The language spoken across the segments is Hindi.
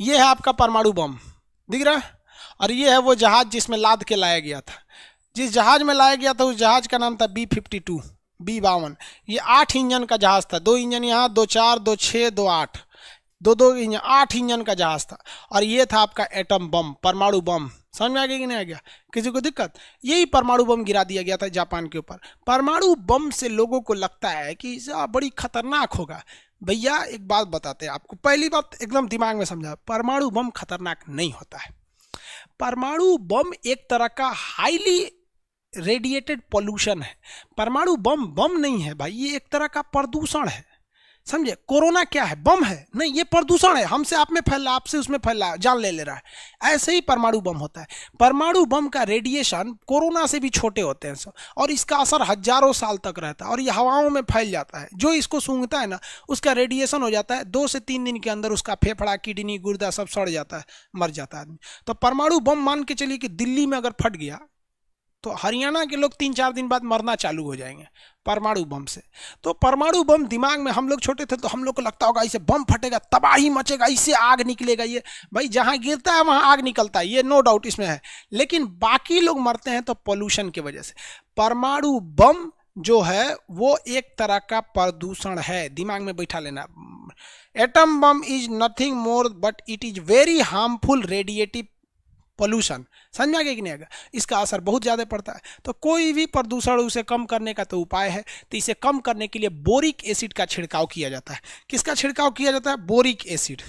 ये है आपका परमाणु बम, दिख रहा है, और ये है वो जहाज जिसमें लाद के लाया गया था। जिस जहाज में लाया गया था उस जहाज का नाम था B-52, B-52। ये 8 इंजन का जहाज था, 2 इंजन यहाँ, 2 4, 2 6, 2 8, 2 इंजन, 8 इंजन का जहाज था। और ये था आपका एटम बम, परमाणु बम। समझ में आ गया कि नहीं आ गया? किसी को दिक्कत? यही परमाणु बम गिरा दिया गया था जापान के ऊपर। परमाणु बम से लोगों को लगता है कि बड़ी खतरनाक होगा। भैया एक बात बताते हैं आपको, पहली बात एकदम दिमाग में समझा, परमाणु बम खतरनाक नहीं होता है। परमाणु बम एक तरह का हाईली रेडिएटेड पॉल्यूशन है। परमाणु बम बम नहीं है भाई, ये एक तरह का प्रदूषण है, समझे? कोरोना क्या है? बम है? नहीं, ये प्रदूषण है, हमसे आप में फैल रहा, आपसे उसमें फैल रहा, जान ले रहा है। ऐसे ही परमाणु बम होता है। परमाणु बम का रेडिएशन कोरोना से भी छोटे होते हैं सब, और इसका असर हजारों साल तक रहता है, और ये हवाओं में फैल जाता है। जो इसको सूंघता है ना, उसका रेडिएशन हो जाता है 2 से 3 दिन के अंदर, उसका फेफड़ा, किडनी, गुर्दा सब सड़ जाता है, मर जाता है आदमी। तो परमाणु बम मान के चलिए कि दिल्ली में अगर फट गया तो हरियाणा के लोग 3-4 दिन बाद मरना चालू हो जाएंगे परमाणु बम से। तो परमाणु बम दिमाग में, हम लोग छोटे थे तो हम लोग को लगता होगा इसे बम फटेगा, तबाही मचेगा, इससे आग निकलेगा। ये भाई जहां गिरता है वहां आग निकलता है, ये नो डाउट इसमें है, लेकिन बाकी लोग मरते हैं तो पोल्यूशन की वजह से। परमाणु बम जो है वो एक तरह का प्रदूषण है, दिमाग में बैठा लेना। Atom bomb is nothing more but it is very harmful radiative pollution. समझ में आ गया कि नहीं आएगा? इसका असर बहुत ज़्यादा पड़ता है। तो कोई भी प्रदूषण उसे कम करने का तो उपाय है, तो इसे कम करने के लिए बोरिक एसिड का छिड़काव किया जाता है। किसका छिड़काव किया जाता है? Boric acid.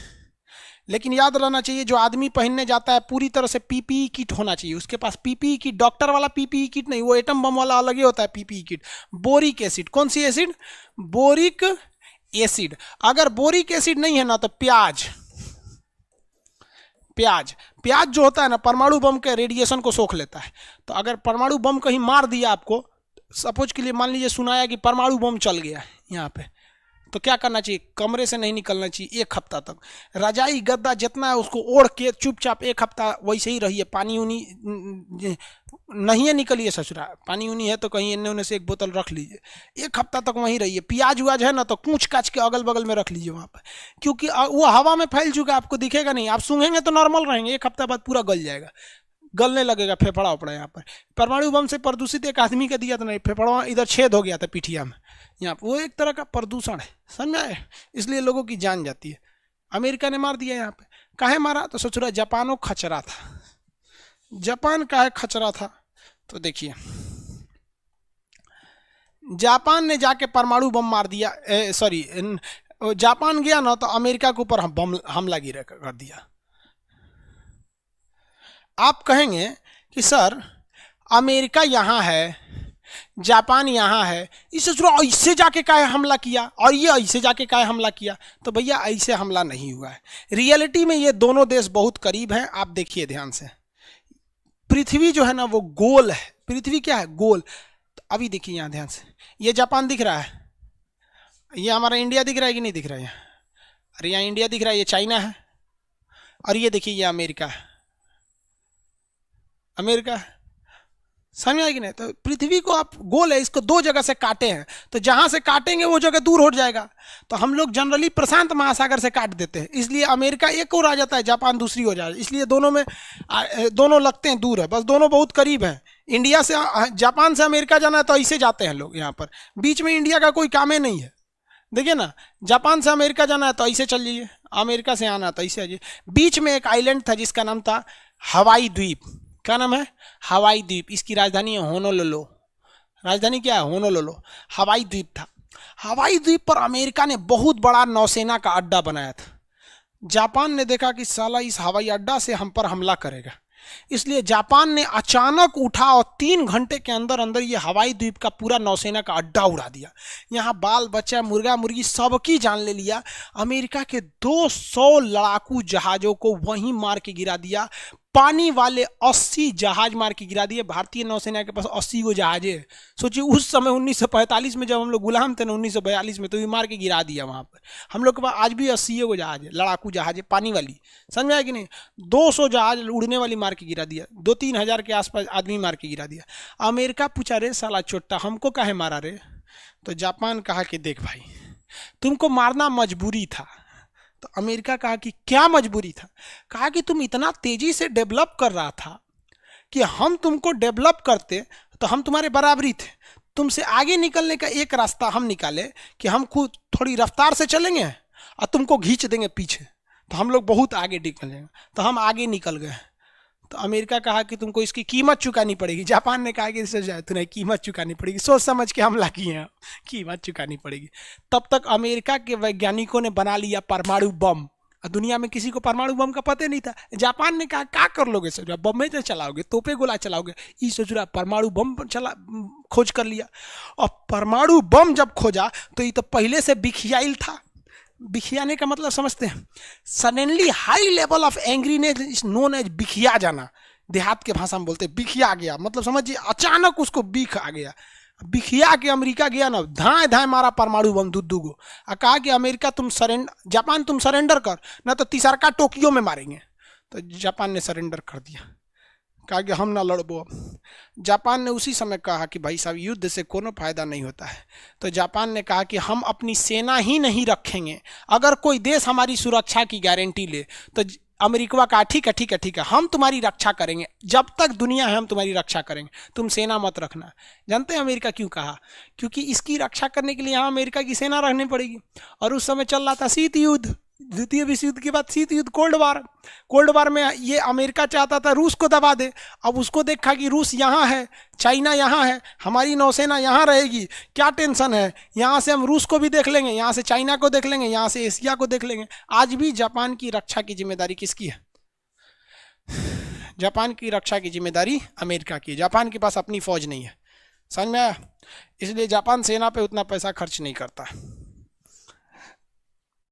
लेकिन याद रहना चाहिए, जो आदमी पहनने जाता है पूरी तरह से पीपीई किट होना चाहिए उसके पास। पीपीई किट, डॉक्टर वाला पीपीई किट नहीं, वो एटम बम वाला अलग ही होता है पीपीई किट। बोरिक एसिड, कौन सी एसिड? Boric acid. अगर बोरिक एसिड नहीं है ना तो प्याज जो होता है ना, परमाणु बम के रेडिएशन को सोख लेता है। तो अगर परमाणु बम कहीं मार दिया आपको, सपोज के लिए मान लीजिए सुनाया कि परमाणु बम चल गया यहाँ पे, तो क्या करना चाहिए? कमरे से नहीं निकलना चाहिए 1 हफ्ता तक। रजाई गद्दा जितना है उसको ओढ़ के चुपचाप 1 हफ्ता वैसे ही रहिए। पानी उनी नहीं है, निकलिए ससुरा। पानी उनी है तो कहीं इन्ने उन्ने से 1 बोतल रख लीजिए, 1 हफ्ता तक वहीं रहिए। प्याज व्याज है ना तो कूच काच के अगल बगल में रख लीजिए वहाँ पर, क्योंकि वो हवा में फैल चुका है, आपको दिखेगा नहीं। आप सूंघेंगे तो नॉर्मल रहेंगे, 1 हफ्ता बाद पूरा गल जाएगा, गलने लगेगा फेफड़ा उपड़ा। यहाँ पर परमाणु बम से प्रदूषित एक आदमी का दिया तो नहीं, फेफड़ा इधर छेद हो गया था पिठिया में, यहाँ पर। वो एक तरह का प्रदूषण है, समझ में आए? इसलिए लोगों की जान जाती है। अमेरिका ने मार दिया यहाँ पे। काहे मारा? तो सोच रहा जापानो खचरा था। जापान काहे खचरा था? तो देखिए, जापान ने जाके परमाणु बम मार दिया, सॉरी, जापान गया ना तो अमेरिका के ऊपर बम हमला गिरा कर दिया। आप कहेंगे कि सर अमेरिका यहाँ है, जापान यहाँ है, इसे ऐसे जाके काहे हमला किया और ये ऐसे जाके काहे हमला किया? तो भैया ऐसे हमला नहीं हुआ है। रियलिटी में ये दोनों देश बहुत करीब हैं। आप देखिए ध्यान से, पृथ्वी जो है ना वो गोल है। पृथ्वी क्या है? गोल। तो अभी देखिए यहाँ ध्यान से, ये जापान दिख रहा है, ये हमारा इंडिया दिख रहा है कि नहीं दिख रहा है? यहाँ, अरे यहाँ इंडिया दिख रहा है, ये चाइना है, और ये देखिए ये अमेरिका है। अमेरिका समझ आएगी नहीं? तो पृथ्वी को आप गोल है, इसको 2 जगह से काटे हैं, तो जहां से काटेंगे वो जगह दूर हो जाएगा। तो हम लोग जनरली प्रशांत महासागर से काट देते हैं, इसलिए अमेरिका एक और आ जाता है, जापान दूसरी हो जाए। इसलिए दोनों में दोनों लगते हैं दूर है, बस दोनों बहुत करीब हैं। इंडिया से, जापान से अमेरिका जाना है तो ऐसे जाते हैं लोग, यहाँ पर बीच में इंडिया का कोई काम ही नहीं है। देखिए ना, जापान से अमेरिका जाना है तो ऐसे चल जाइए, अमेरिका से आना है तो ऐसे आइए। बीच में एक आइलैंड था जिसका नाम था हवाई द्वीप। क्या नाम है? हवाई द्वीप। इसकी राजधानी है होनोलुलु। राजधानी क्या है? होनोलुलु। हवाई द्वीप था। हवाई द्वीप पर अमेरिका ने बहुत बड़ा नौसेना का अड्डा बनाया था। जापान ने देखा कि साला इस हवाई अड्डा से हम पर हमला करेगा, इसलिए जापान ने अचानक उठा और 3 घंटे के अंदर अंदर ये हवाई द्वीप का पूरा नौसेना का अड्डा उड़ा दिया। यहाँ बाल बच्चा, मुर्गा मुर्गी सबकी जान ले लिया। अमेरिका के 200 लड़ाकू जहाजों को वहीं मार के गिरा दिया। पानी वाले 80 जहाज मार के गिरा दिए। भारतीय नौसेना के पास 80 गो जहाज है। सोचिए उस समय 1945 में जब हम लोग गुलाम थे ना, 1942 में, तो ये मार के गिरा दिया वहाँ पर। हम लोग के पास आज भी 80 गो जहाज है, लड़ाकू जहाज है, पानी वाली। समझ में आया कि नहीं? 200 जहाज उड़ने वाली मार के गिरा दिया। 2-3 हज़ार के आसपास आदमी मार के गिरा दिया। अमेरिका पूछा, रे साला चोट्टा हमको काहे मारा रे? तो जापान कहा कि देख भाई, तुमको मारना मजबूरी था, तो अमेरिका कहा कि क्या मजबूरी था? कहा कि तुम इतना तेजी से डेवलप कर रहा था कि हम तुमको डेवलप करते तो हम तुम्हारे बराबरी थे, तुमसे आगे निकलने का एक रास्ता हम निकाले कि हम खुद थोड़ी रफ्तार से चलेंगे और तुमको खींच देंगे पीछे, तो हम लोग बहुत आगे निकल जाएंगे। तो हम आगे निकल गए। तो अमेरिका कहा कि तुमको इसकी कीमत चुकानी पड़ेगी। जापान ने कहा कि तुम्हें कीमत चुकानी पड़ेगी, सोच समझ के हमला किए हैं, कीमत चुकानी पड़ेगी। तब तक अमेरिका के वैज्ञानिकों ने बना लिया परमाणु बम। दुनिया में किसी को परमाणु बम का पता नहीं था। जापान ने कहा क्या कर लोगे सर, बम में चलाओगे, तोपे गोला चलाओगे, ये सोच रहा परमाणु बम चला खोज कर लिया। और परमाणु बम जब खोजा तो ये तो पहले से बिखियाइल था। बिखियाने का मतलब समझते हैं? Suddenly high level of angriness is known as बिखिया जाना। देहात के भाषा में बोलते हैं बिखिया गया, मतलब समझिए अचानक उसको बिख आ गया। बिखिया के अमेरिका गया ना, धाए धाए मारा परमाणु बम दू गो, और कहा कि अमेरिका तुम जापान तुम सरेंडर कर, ना तो तीसरका टोक्यो में मारेंगे। तो जापान ने सरेंडर कर दिया, कहा कि हम ना लड़बो। जापान ने उसी समय कहा कि भाई साहब युद्ध से कोनो फायदा नहीं होता है। तो जापान ने कहा कि हम अपनी सेना ही नहीं रखेंगे, अगर कोई देश हमारी सुरक्षा की गारंटी ले तो अमेरिका का ठीक है ठीक है ठीक है, हम तुम्हारी रक्षा करेंगे, जब तक दुनिया है हम तुम्हारी रक्षा करेंगे, तुम सेना मत रखना। जानते हैं अमेरिका क्यों कहा? क्योंकि इसकी रक्षा करने के लिए यहाँ अमेरिका की सेना रखनी पड़ेगी। और उस समय चल रहा था शीत युद्ध, द्वितीय विश्व युद्ध के बाद शीत युद्ध, कोल्ड वार। कोल्ड वार में ये अमेरिका चाहता था रूस को दबा दे। अब उसको देखा कि रूस यहाँ है, चाइना यहाँ है, हमारी नौसेना यहाँ रहेगी, क्या टेंशन है, यहाँ से हम रूस को भी देख लेंगे, यहाँ से चाइना को देख लेंगे, यहाँ से एशिया को देख लेंगे। आज भी जापान की रक्षा की जिम्मेदारी किसकी है? जापान की रक्षा की जिम्मेदारी अमेरिका की। जापान के पास अपनी फौज नहीं है, समझ में आया? इसलिए जापान सेना पे उतना पैसा खर्च नहीं करता।